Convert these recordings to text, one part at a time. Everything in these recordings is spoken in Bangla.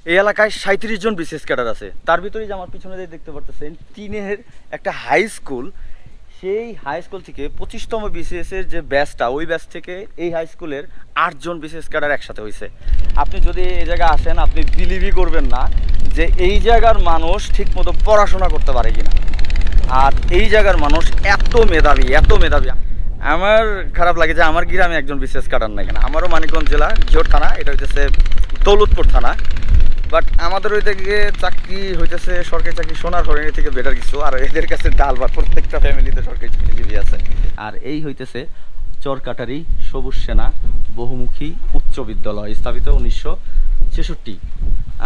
এই এলাকায় ৩৭ জন বিসিএস ক্যাডার আছে। তার ভিতরেই যে আমার পিছনে দেখতে পারতেছেন টিনের একটা হাই স্কুল, সেই হাই স্কুল থেকে 25তম বিসিএস এর যে ব্যাচটা, ওই ব্যাচ থেকে এই হাই স্কুলের 8 জন বিসিএস ক্যাডার একসাথে হয়েছে। আপনি যদি এই জায়গায় আসেন আপনি বিলিভই করবেন না যে এই জায়গার মানুষ ঠিকমতো পড়াশোনা করতে পারে কিনা। আর এই জায়গার মানুষ এত মেধাবী, এত মেধাবী। আমার খারাপ লাগে যে আমার গ্রামে একজন বিসিএস ক্যাডার নাই কেনা। আমারও মানিকগঞ্জ জেলা জিওর থানা, এটা হইতেছে দৌলতপুর থানা। বাট আমাদের ওই থেকে চাকরি হইতেছে, সরকারি চাকরি সোনার হরিণী থেকে বেটার কিছু। আর এদের কাছে ডাল ভাত, প্রত্যেকটা ফ্যামিলিতে সরকারি চাকরিজীবী আছে। আর এই হইতেছে চরকাটারি সবুজ সেনা বহুমুখী উচ্চ বিদ্যালয়, স্থাপিত 1966।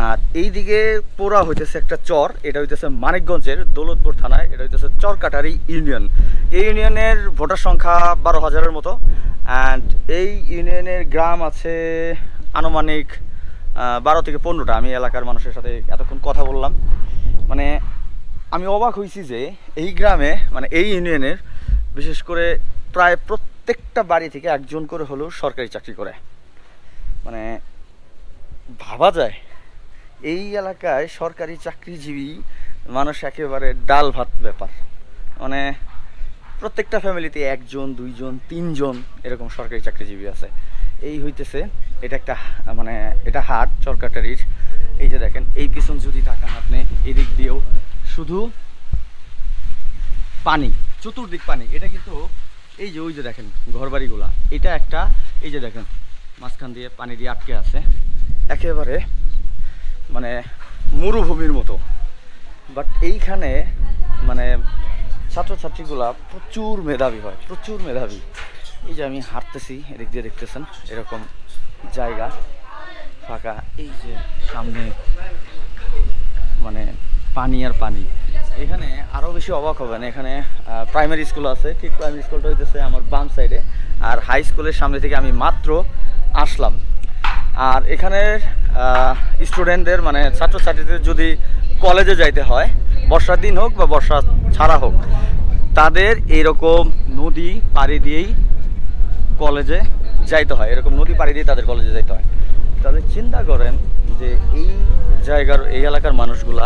আর এই দিকে পোড়া হইতেছে একটা চর, এটা হইতেছে মানিকগঞ্জের দৌলতপুর থানায়, এটা হইতেছে চরকাটারি ইউনিয়ন। এই ইউনিয়নের ভোটার সংখ্যা 12,000-এর মতো। অ্যান্ড এই ইউনিয়নের গ্রাম আছে আনুমানিক 12 থেকে 15টা। আমি এলাকার মানুষের সাথে এতক্ষণ কথা বললাম, মানে আমি অবাক হয়েছি যে এই গ্রামে, মানে এই ইউনিয়নের বিশেষ করে প্রায় প্রত্যেকটা বাড়ি থেকে একজন করে হলেও সরকারি চাকরি করে। মানে ভাবা যায় এই এলাকায় সরকারি চাকরিজীবী মানুষ একেবারে ডাল ভাত ব্যাপার। মানে প্রত্যেকটা ফ্যামিলিতে 1 জন 2 জন 3 জন এরকম সরকারি চাকরিজীবী আছে। এই হইতেছে এটা একটা, মানে এটা হাট চরকাটারির। এই যে দেখেন, এই পিছন যদি তাকান আপনি, এদিক দিয়েও শুধু পানি, চতুর্দিক পানি। এটা কিন্তু এই যে ওই যে দেখেন ঘরবাড়িগুলা, এটা একটা, এই যে দেখেন মাঝখান দিয়ে পানি দিয়ে আটকে আছে, একেবারে মানে মরুভূমির মতো। বাট এইখানে মানে ছাত্রছাত্রীগুলা প্রচুর মেধাবী হয়, প্রচুর মেধাবী। এই যে আমি হাঁটতেছি, এদিক দিয়ে দেখতেছেন এরকম জায়গা ফাঁকা, এই যে সামনে মানে পানি আর পানি। এখানে আরও বেশি অবাক হবেন, এখানে প্রাইমারি স্কুল আছে, ঠিক প্রাইমারি স্কুলটা হইতেছে আমার বাম সাইডে। আর হাই স্কুলের সামনে থেকে আমি মাত্র আসলাম। আর এখানের স্টুডেন্টদের, মানে ছাত্রছাত্রীদের যদি কলেজে যাইতে হয়, বর্ষার দিন হোক বা বর্ষা ছাড়া হোক, তাদের এইরকম নদী পাড়ি দিয়েই কলেজে যাইতে হয়। এরকম নদী পাড়ি দিয়ে তাদের কলেজে যাইতে হয়। তাহলে চিন্তা করেন যে এই জায়গার, এই এলাকার মানুষগুলা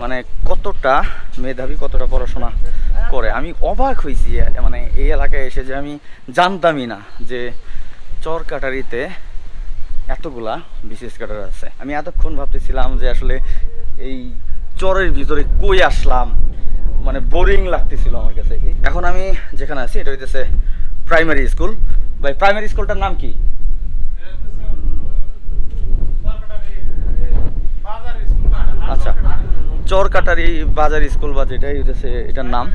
মানে কতটা মেধাবী, কতটা পড়াশোনা করে। আমি অবাক হয়েছি, মানে এই এলাকায় এসে যে আমি জানতামই না যে চরকাটারিতে এতগুলা বিসিএস ক্যাডার আছে। আমি এতক্ষণ ভাবতেছিলাম যে আসলে এই চরের ভিতরে কই আসলাম, মানে বোরিং লাগতেছিল আমার কাছে। এখন আমি যেখানে আছি এটা হইতেছে প্রাইমারি স্কুল। ভাই, প্রাইমারি স্কুলটার নাম কি? আচ্ছা, চরকাটারি বাজার স্কুল বা যেটাই হইতেছে এটার নাম।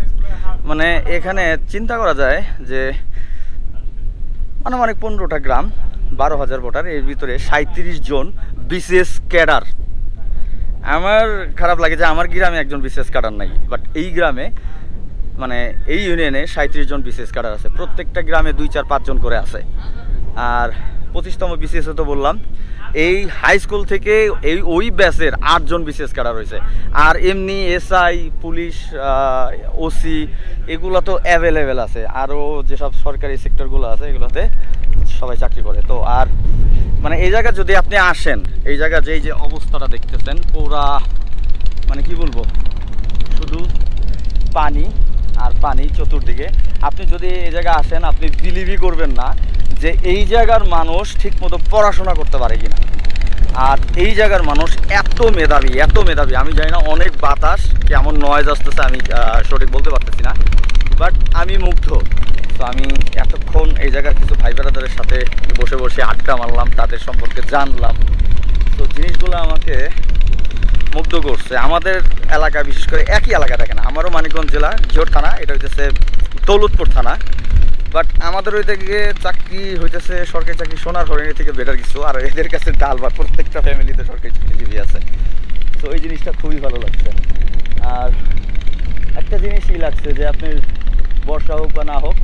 মানে এখানে চিন্তা করা যায় যে আনুমানিক 15টা গ্রাম, 12,000 ভোটার, এর ভিতরে 37 জন বিসিএস ক্যাডার। আমার খারাপ লাগে যে আমার গ্রামে একজন বিসিএস ক্যাডার নাই। বাট এই গ্রামে, মানে এই ইউনিয়নে 37 জন বিসিএস ক্যাডার আছে। প্রত্যেকটা গ্রামে 2, 4, 5 জন করে আছে। আর 25তম বিসিএস তো বললাম, এই হাই স্কুল থেকে এই ওই ব্যাচের 8 জন বিসিএস ক্যাডার হয়েছে। আর এমনি এসআই, পুলিশ, ওসি এগুলো তো অ্যাভেলেবেল আছে। আরও যেসব সরকারি সেক্টরগুলো আছে এগুলোতে সবাই চাকরি করে। তো আর মানে এই জায়গা যদি আপনি আসেন, এই জায়গা যেই যে অবস্থাটা দেখতেছেন, পুরা মানে কি বলবো, শুধু পানি আর পানি চতুর্দিকে। আপনি যদি এই জায়গায় আসেন আপনি বিলিভই করবেন না যে এই জায়গার মানুষ ঠিকমতো পড়াশোনা করতে পারে কিনা। আর এই জায়গার মানুষ এত মেধাবী, এত মেধাবী। আমি জানি না, অনেক বাতাস, কেমন নয়েজ আসতেছে আমি সঠিক বলতে পারতেছি না, বাট আমি মুগ্ধ। তো আমি এতক্ষণ এই জায়গার কিছু ভাই ব্রাদারের সাথে বসে বসে আড্ডা মারলাম, তাদের সম্পর্কে জানলাম। তো জিনিসগুলো আমাকে মুগ্ধ করছে। আমাদের এলাকা, বিশেষ করে একই এলাকা, দেখেন আমারও মানিকগঞ্জ জেলা জিওর থানা, এটা হইতেছে দৌলতপুর থানা। বাট আমাদের ওই থেকে চাকরি হইতেছে, সরকারি চাকরি সোনার হরিণী থেকে বেটার কিছু। আর এদের কাছে ডাল ভাত, প্রত্যেকটা ফ্যামিলিতে সরকারি চাকরিজীবী আছে। তো এই জিনিসটা খুবই ভালো লাগছে। আর একটা জিনিসই লাগছে যে আপনি বর্ষা হোক বা না হোক,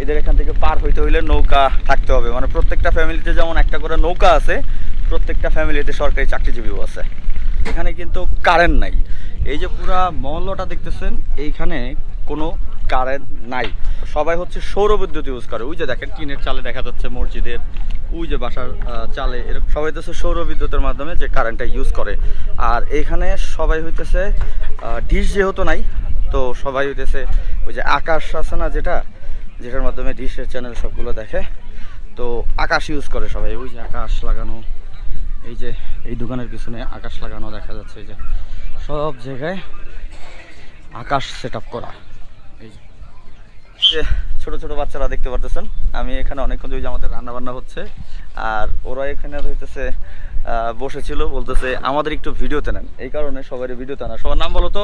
এদের এখান থেকে পার হইতে হইলে নৌকা থাকতে হবে। মানে প্রত্যেকটা ফ্যামিলিতে যেমন একটা করে নৌকা আছে, প্রত্যেকটা ফ্যামিলিতে সরকারি চাকরিজীবীও আছে। এখানে কিন্তু কারেন্ট নাই। এই যে পুরা মহল্লাটা দেখতেছেন, এইখানে কোনো কারেন্ট নাই, সবাই হচ্ছে সৌর বিদ্যুৎ ইউজ করে। ওই যে দেখেন টিনের চালে দেখা যাচ্ছে মসজিদের, ওই যে বাসার চালে, এরকম সবাই হচ্ছে সৌর বিদ্যুতের মাধ্যমে যে কারেন্টটা ইউজ করে। আর এখানে সবাই হইতেছে ডিশ যেহেতু নাই, তো সবাই হইতেছে ওই যে আকাশ আছে না, যেটার মাধ্যমে ডিশের চ্যানেল সবগুলো দেখে, তো আকাশ ইউজ করে সবাই। ওই যে আকাশ লাগানো, এই যে এই দোকানের পিছনে আকাশ লাগানো দেখা যাচ্ছে, এই যে সব জায়গায় আকাশ সেট আপ করা। এই যে ছোট ছোট বাচ্চারা দেখতে পারতেছেন, আমি এখানে অনেকক্ষণ ওই যে আমাদের রান্না বান্না হচ্ছে, আর ওরা এখানে হইতেছে বসেছিল, বলতেছে আমাদের একটু ভিডিওতে নেন, এই কারণে সবাই ভিডিওতে আনা। সবার নাম বলো তো।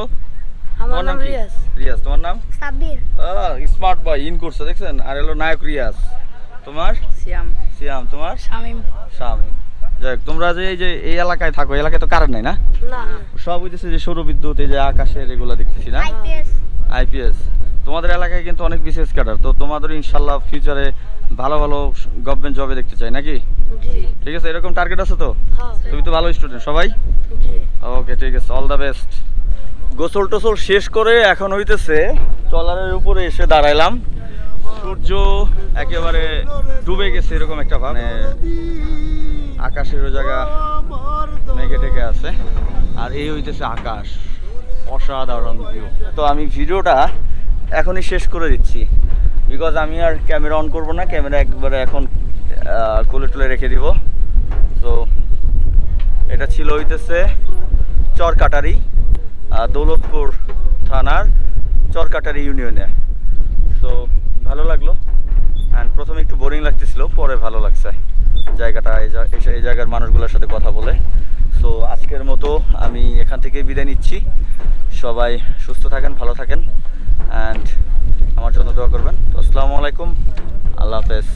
আমার নাম রিয়াজ। রিয়াজ, তোমার নাম? সাব্বির। স্মার্ট বয় ইন করছে দেখছেন। আর হলো নায়ক রিয়াজ। তোমার? সিয়াম। সিয়াম। তোমার? শামিম। শামিম। যাক, তোমরা যে এই এলাকায় থাকো, এলাকায় তো কারেন্ট নাই না? না। সব হইতেছে যে সৌর বিদ্যুৎ, এই যে আকাশের এগুলো দেখতেছি না, আইপিএস। তোমাদের এলাকায় কিন্তু অনেক বিশেষ ক্যাডার, তো তোমাদের ইনশাল্লাহ ফিউচারে ভালো ভালো গভর্নমেন্ট জবে দেখতে চাই নাকি? জি। ঠিক আছে, এরকম টার্গেট আছে তো? হ্যাঁ। তুমি তো ভালো স্টুডেন্ট সবাই। জি। ওকে, ঠিক আছে, অল দ্য বেস্ট। গোসল টোসল শেষ করে এখন হইতেছে ট্রলারের উপরে এসে দাঁড়াইলাম। সূর্য একেবারে ডুবে গেছে এরকম একটা ভাব, মানে আকাশের জায়গা মেঘে ঢেকে আছে, আর এই হইতেছে আকাশ, অসাধারণ ভিউ। তো আমি ভিডিওটা এখনই শেষ করে দিচ্ছি, বিকজ আমি আর ক্যামেরা অন করবো না, ক্যামেরা একবারে এখন কোলে টুলে রেখে দিব। তো এটা ছিল হইতেছে চরকাটারি, দৌলতপুর থানার চরকাটারি ইউনিয়নে। তো ভালো লাগলো, অ্যান্ড প্রথমে একটু বোরিং লাগতেছিল, পরে ভালো লাগছে জায়গাটা, এই জায়গার মানুষগুলোর সাথে কথা বলে। সো আজকের মতো আমি এখান থেকে বিদায় নিচ্ছি। সবাই সুস্থ থাকেন, ভালো থাকেন, অ্যান্ড আমার জন্য দোয়া করবেন। তো আসসালামু আলাইকুম, আল্লাহ হাফেজ।